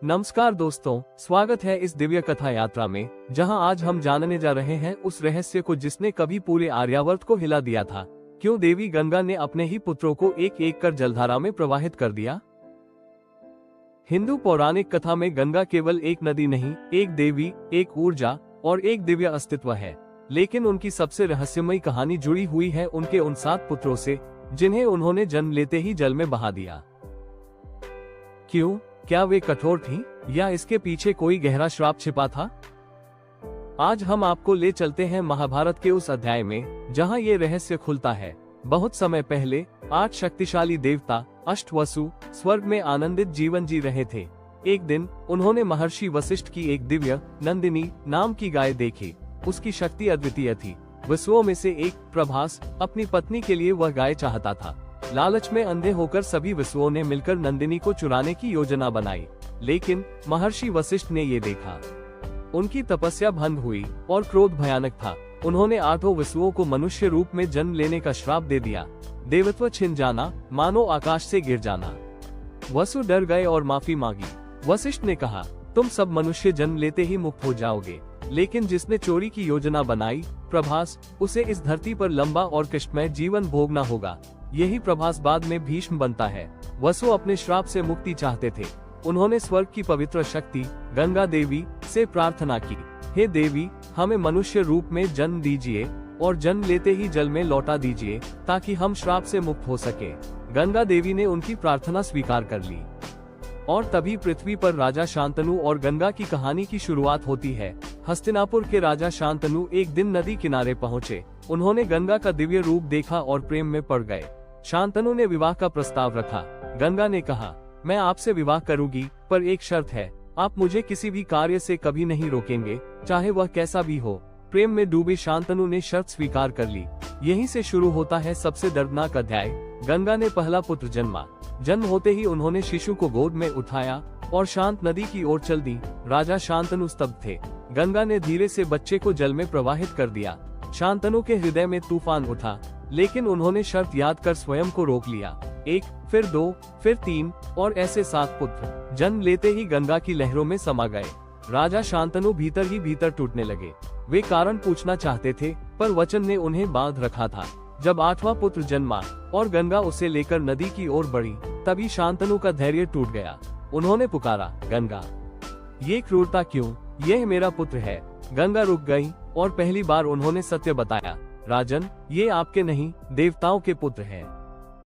नमस्कार दोस्तों, स्वागत है इस दिव्य कथा यात्रा में, जहां आज हम जानने जा रहे हैं उस रहस्य को जिसने कभी पूरे आर्यावर्त को हिला दिया था। क्यों देवी गंगा ने अपने ही पुत्रों को एक एक कर जलधारा में प्रवाहित कर दिया। हिंदू पौराणिक कथा में गंगा केवल एक नदी नहीं, एक देवी, एक ऊर्जा और एक दिव्य अस्तित्व है। लेकिन उनकी सबसे रहस्यमयी कहानी जुड़ी हुई है उनके उन 7 पुत्रों से, जिन्हें उन्होंने जन्म लेते ही जल में बहा दिया। क्यों? क्या वे कठोर थीं, या इसके पीछे कोई गहरा श्राप छिपा था? आज हम आपको ले चलते हैं महाभारत के उस अध्याय में, जहां ये रहस्य खुलता है। बहुत समय पहले 8 शक्तिशाली देवता अष्टवसु स्वर्ग में आनंदित जीवन जी रहे थे। एक दिन उन्होंने महर्षि वशिष्ठ की एक दिव्य नंदिनी नाम की गाय देखी। उसकी शक्ति अद्वितीय थी। वसुओं में से एक प्रभास अपनी पत्नी के लिए वह गाय चाहता था। लालच में अंधे होकर सभी वसुओं ने मिलकर नंदिनी को चुराने की योजना बनाई, लेकिन महर्षि वशिष्ठ ने ये देखा। उनकी तपस्या भंग हुई और क्रोध भयानक था। उन्होंने 8 वसुओं को मनुष्य रूप में जन्म लेने का श्राप दे दिया। देवत्व छिन जाना, मानो आकाश से गिर जाना। वसु डर गए और माफी मांगी। वशिष्ठ ने कहा, तुम सब मनुष्य जन्म लेते ही मुक्त हो जाओगे, लेकिन जिसने चोरी की योजना बनाई प्रभास, उसे इस धरती पर लंबा और कष्टमय जीवन भोगना होगा। यही प्रभास बाद में भीष्म बनता है। वसु अपने श्राप से मुक्ति चाहते थे। उन्होंने स्वर्ग की पवित्र शक्ति गंगा देवी से प्रार्थना की, हे देवी, हमें मनुष्य रूप में जन्म दीजिए और जन्म लेते ही जल में लौटा दीजिए, ताकि हम श्राप से मुक्त हो सके। गंगा देवी ने उनकी प्रार्थना स्वीकार कर ली और तभी पृथ्वी पर राजा शांतनु और गंगा की कहानी की शुरुआत होती है। हस्तिनापुर के राजा शांतनु एक दिन नदी किनारे पहुँचे। उन्होंने गंगा का दिव्य रूप देखा और प्रेम में पड़ गए। शांतनु ने विवाह का प्रस्ताव रखा। गंगा ने कहा, मैं आपसे विवाह करूंगी, पर एक शर्त है, आप मुझे किसी भी कार्य से कभी नहीं रोकेंगे, चाहे वह कैसा भी हो। प्रेम में डूबे शांतनु ने शर्त स्वीकार कर ली। यहीं से शुरू होता है सबसे दर्दनाक अध्याय। गंगा ने पहला पुत्र जन्मा। जन्म होते ही उन्होंने शिशु को गोद में उठाया और शांत नदी की ओर चल दी। राजा शांतनु स्तब्ध थे। गंगा ने धीरे से बच्चे को जल में प्रवाहित कर दिया। शांतनु के हृदय में तूफान उठा, लेकिन उन्होंने शर्त याद कर स्वयं को रोक लिया। 1, फिर 2, फिर 3 और ऐसे 7 पुत्र जन्म लेते ही गंगा की लहरों में समा गए। राजा शांतनु भीतर ही भीतर टूटने लगे। वे कारण पूछना चाहते थे, पर वचन ने उन्हें बांध रखा था। जब 8वां पुत्र जन्मा और गंगा उसे लेकर नदी की ओर बढ़ी, तभी शांतनु का धैर्य टूट गया। उन्होंने पुकारा, गंगा, ये क्रूरता क्यों? यह मेरा पुत्र है। गंगा रुक गई और पहली बार उन्होंने सत्य बताया, राजन, ये आपके नहीं, देवताओं के पुत्र हैं।